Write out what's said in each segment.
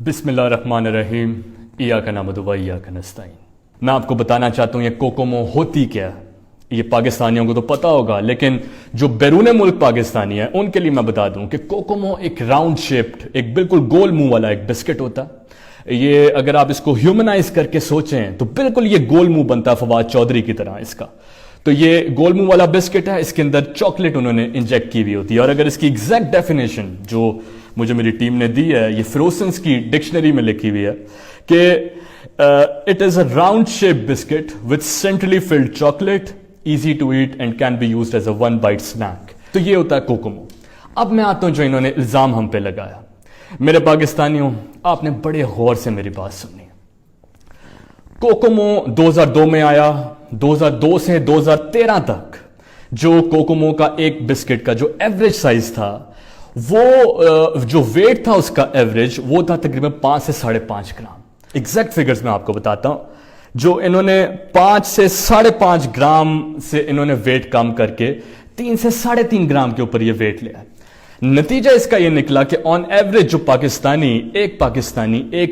बिस्मिल्लाहिर्रहमानिर्रहीम इय्याका नअबुदु व इय्याका नस्तईन। मैं आपको बताना चाहता हूँ ये कोकोमो होती क्या है। ये पाकिस्तानियों को तो पता होगा, लेकिन जो बैरून मुल्क पाकिस्तानी है उनके लिए मैं बता दूं कि कोकोमो एक राउंड शेप्ड, एक बिल्कुल गोल मुंह वाला एक बिस्किट होता है। ये अगर आप इसको ह्यूमनाइज करके सोचें तो बिल्कुल ये गोल मुंह बनता है फवाद चौधरी की तरह इसका। तो ये गोल मुंह वाला बिस्किट है, इसके अंदर चॉकलेट उन्होंने इंजेक्ट की हुई होती है। और अगर इसकी एग्जैक्ट डेफिनेशन जो मुझे मेरी टीम ने दी है, ये फ्रोसन्स की डिक्शनरी में लिखी हुई है कि it is a round shape biscuit with centrally field chocolate, easy to eat and can be used as a one bite snack। तो ये होता है कोकोमो। अब मैं आता हूं जो इन्होंने इल्जाम हम पे लगाया। मेरे पाकिस्तानियों, आपने बड़े गौर से मेरी बात सुनी। कोकोमो 2002 में आया, 2002 से 2013 तक जो कोकोमो का एक बिस्किट का जो एवरेज साइज था, वो जो वेट था उसका एवरेज वो था तकरीबन 5 से 5.5 ग्राम। एग्जैक्ट फिगर्स मैं आपको बताता हूं। जो इन्होंने 5 से 5.5 ग्राम से इन्होंने वेट कम करके 3 से 3.5 ग्राम के ऊपर ये वेट लिया। नतीजा इसका ये निकला कि ऑन एवरेज जो पाकिस्तानी एक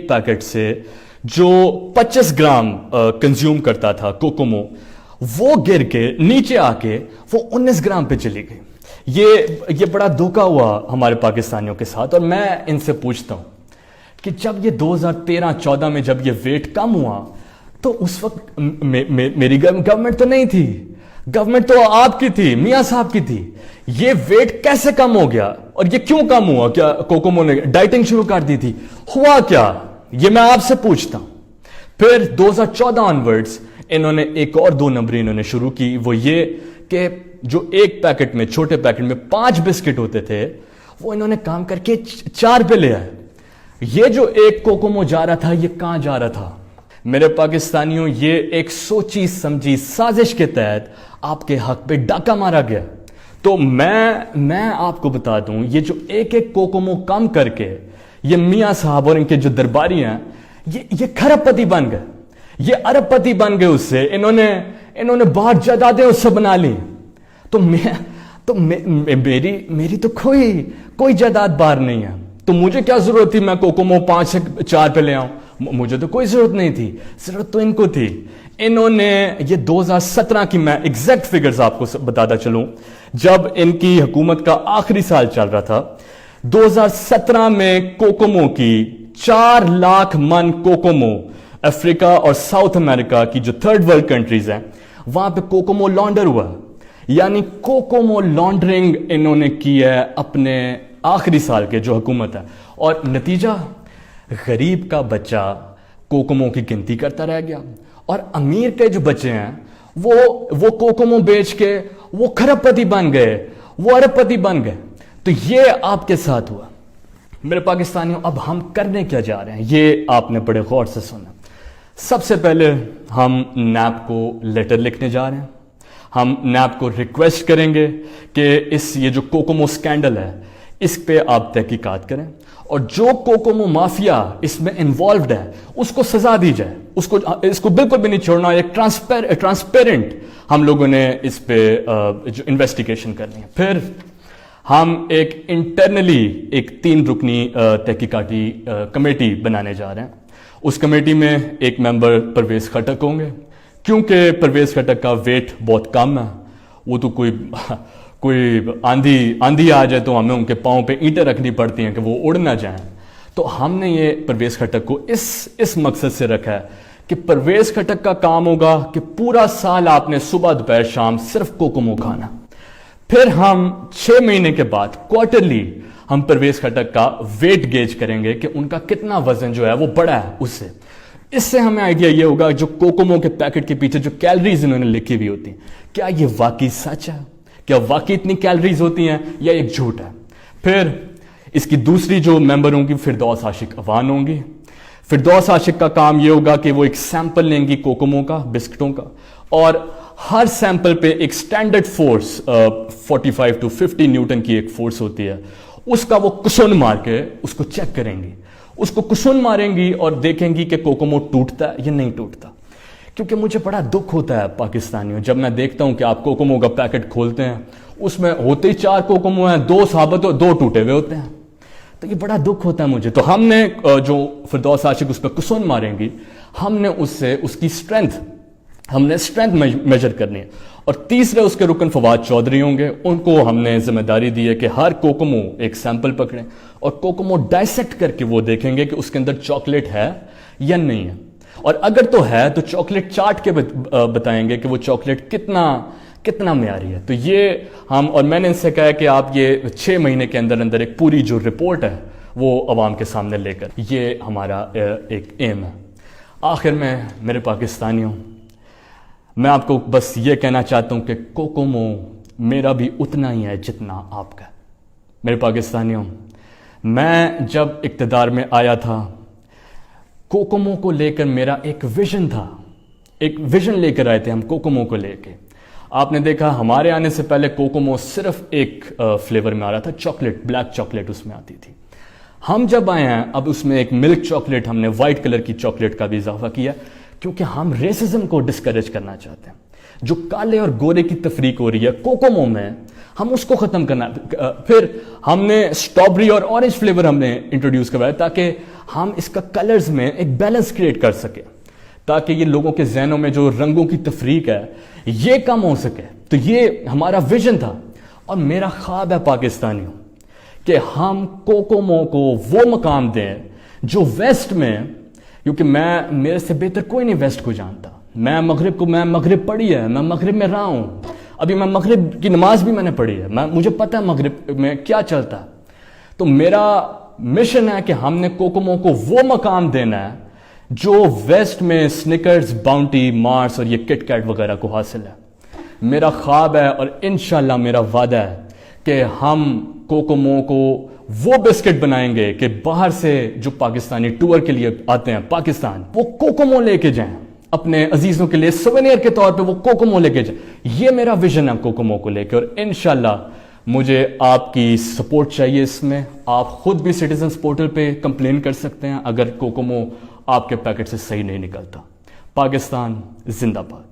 पैकेट से जो 25 ग्राम कंज्यूम करता था कोकोमो, वो गिर के नीचे आके वो 19 ग्राम पे चली गई। ये बड़ा धोखा हुआ हमारे पाकिस्तानियों के साथ। और मैं इनसे पूछता हूं कि जब ये 2013-14 में जब ये वेट कम हुआ तो उस वक्त मेरी गवर्नमेंट तो नहीं थी, गवर्नमेंट तो आपकी थी, मियां साहब की थी। ये वेट कैसे कम हो गया और ये क्यों कम हुआ? क्या कोकोमो ने डाइटिंग शुरू कर दी थी? हुआ क्या, ये मैं आपसे पूछता हूं। फिर 2014 ऑनवर्ड्स इन्होंने एक और 2 नंबरी इन्होंने शुरू की। वो ये कि जो एक पैकेट में, छोटे पैकेट में 5 बिस्किट होते थे, वो इन्होंने काम करके 4 पे ले आए। ये जो एक कोकोमो जा रहा था, ये कहां जा रहा था? मेरे पाकिस्तानियों, ये एक सोची समझी साजिश के तहत आपके हक पे डाका मारा गया। तो मैं आपको बता दूं, ये जो एक कोकोमो कम करके ये मियां साहब और इनके जो दरबारी हैं, ये खरबपति बन गए, ये अरबपति बन गए। उससे इन्होंने बाहर जायदादें उससे बना ली। मेरी तो कोई जायदाद बाहर नहीं है। तो मुझे क्या जरूरत थी मैं कोकोमो 5 से 4 पे ले आऊं? मुझे तो कोई जरूरत नहीं थी, जरूरत तो इनको थी। इन्होंने ये 2017 की, मैं एग्जैक्ट फिगर्स आपको बताता चलूं, जब इनकी हुकूमत का आखिरी साल चल रहा था, 2017 में कोकोमो की 4 लाख मन कोकोमो अफ्रीका और साउथ अमेरिका की जो थर्ड वर्ल्ड कंट्रीज हैं, वहां पे कोकोमो लॉन्डर हुआ। यानी कोकोमो लॉन्ड्रिंग इन्होंने की है अपने आखिरी साल के जो हुकूमत है। और नतीजा, गरीब का बच्चा कोकोमो की गिनती करता रह गया और अमीर के जो बच्चे हैं वो कोकोमो बेच के वो खरबपति बन गए, वो अरबपति बन गए। तो ये आपके साथ हुआ। मेरे पाकिस्तानियों, अब हम करने क्या जा रहे हैं, ये आपने बड़े गौर से सुना। सबसे पहले हम नैप को लेटर लिखने जा रहे हैं। हम नैप को रिक्वेस्ट करेंगे कि ये जो कोकोमो स्कैंडल है, इस पे आप तहकीकात करें और जो कोकोमो माफिया इसमें इन्वॉल्व्ड है उसको सजा दी जाए। इसको बिल्कुल भी नहीं छोड़ना। एक ट्रांसपेरेंट हम लोगों ने इस पे जो इन्वेस्टिगेशन करनी है। फिर हम एक इंटरनली एक 3 रुकनी तहकीकाती कमेटी बनाने जा रहे हैं। उस कमेटी में एक मेंबर परवेज खटक होंगे, क्योंकि परवेज खटक का वेट बहुत कम है। वो तो कोई आंधी आ जाए तो हमें उनके पाँव पे ईंटें रखनी पड़ती हैं कि वो उड़ ना जाएं। तो हमने ये परवेज खटक को इस मकसद से रखा है कि परवेज खटक का काम होगा कि पूरा साल आपने सुबह दोपहर शाम सिर्फ कोकोमो खाना। फिर हम 6 महीने के बाद क्वार्टरली हम परवेज खटक का वेट गेज करेंगे कि उनका कितना वजन जो है वो बढ़ा है उससे। इससे हमें आइडिया ये होगा जो कोकोमो के पैकेट के पीछे जो कैलोरीज इन्होंने लिखी हुई होती, क्या ये वाकई सच है? क्या वाकई इतनी कैलोरीज होती हैं या एक झूठ है? फिर इसकी दूसरी जो मेंबर होंगी फिरदौस आशिक अवान होंगी। फिरदौस आशिक का काम ये होगा कि वो एक सैंपल लेंगी कोकोमो का, बिस्किटों का, और हर सैंपल पे एक स्टैंडर्ड फोर्स 45 to 50 न्यूटन की एक फोर्स होती है, उसका वो कुशन मार के उसको चेक करेंगी। उसको कुशन मारेंगी और देखेंगी कि कोकोमो टूटता है या नहीं टूटता। क्योंकि मुझे बड़ा दुख होता है पाकिस्तानियों, जब मैं देखता हूं कि आप कोकोमो का पैकेट खोलते हैं, उसमें होते ही 4 कोकोमो हैं, 2 साबित और 2 टूटे हुए होते हैं। تو یہ بڑا دکھ ہوتا ہے مجھے. تو ہم نے جو فردوس عاشق اس پہ قسم ماریں گی, ہم نے اس سے اس کی اسٹرینتھ میجر کرنی ہے. اور تیسرے اس کے رکن فواد چودھری ہوں گے, ان کو ہم نے ذمہ داری دی ہے کہ ہر کوکومو ایک سیمپل پکڑیں اور کوکومو ڈائسیکٹ کر کے وہ دیکھیں گے کہ اس کے اندر چاکلیٹ ہے یا نہیں ہے, اور اگر تو ہے تو چاکلیٹ چاٹ کے بتائیں گے کہ وہ چاکلیٹ کتنا معیاری ہے. تو یہ اور میں نے ان سے کہا ہے کہ آپ یہ 6 مہینے کے اندر ایک پوری جو رپورٹ ہے وہ عوام کے سامنے لے کر, یہ ہمارا ایک ایم ہے. آخر میں میرے پاکستانیوں, میں آپ کو بس یہ کہنا چاہتا ہوں کہ کوکومو میرا بھی اتنا ہی ہے جتنا آپ کا. میرے پاکستانیوں, میں جب اقتدار میں آیا تھا, کوکومو کو لے کر میرا ایک ویژن تھا, ایک ویژن لے کر آئے تھے ہم کوکومو کو لے کے. آپ نے دیکھا ہمارے آنے سے پہلے کوکومو صرف ایک فلیور میں آ رہا تھا, چاکلیٹ, بلیک چاکلیٹ اس میں آتی تھی. ہم جب آئے ہیں اب اس میں ایک ملک چاکلیٹ, ہم نے وائٹ کلر کی چاکلیٹ کا بھی اضافہ کیا, کیونکہ ہم ریسزم کو ڈسکریج کرنا چاہتے ہیں. جو کالے اور گورے کی تفریق ہو رہی ہے کوکومو میں, ہم اس کو ختم کرنا. پھر ہم نے اسٹرابری اور اورنج فلیور ہم نے انٹروڈیوس کروایا تاکہ ہم اس کا کلرز میں ایک بیلنس کریٹ کر سکیں, تاکہ یہ لوگوں کے ذہنوں میں جو رنگوں کی تفریق ہے یہ کم ہو سکے. تو یہ ہمارا ویژن تھا اور میرا خواب ہے پاکستانیوں کہ ہم کوکومو کو وہ مقام دیں جو ویسٹ میں, کیونکہ میرے سے بہتر کوئی نہیں ویسٹ کو جانتا. میں مغرب پڑھی ہے, میں مغرب میں رہا ہوں, ابھی میں مغرب کی نماز بھی میں نے پڑھی ہے, مجھے پتہ ہے مغرب میں کیا چلتا ہے. تو میرا مشن ہے کہ ہم نے کوکومو کو وہ مقام دینا ہے جو ویسٹ میں سنکرز, باؤنٹی, مارس اور یہ کٹ کیٹ وغیرہ کو حاصل ہے. میرا خواب ہے اور انشاءاللہ میرا وعدہ ہے کہ ہم کوکومو کو وہ بسکٹ بنائیں گے کہ باہر سے جو پاکستانی ٹور کے لیے آتے ہیں پاکستان, وہ کوکومو لے کے جائیں اپنے عزیزوں کے لیے سوینئر کے طور پہ, وہ کوکومو لے کے جائیں. یہ میرا ویژن ہے کوکومو کو لے کے, اور انشاءاللہ مجھے آپ کی سپورٹ چاہیے اس میں. آپ خود بھی سٹیزنز پورٹل پہ کمپلین کر سکتے ہیں اگر کوکومو آپ کے پیکٹ سے صحیح نہیں نکلتا. پاکستان زندہ باد.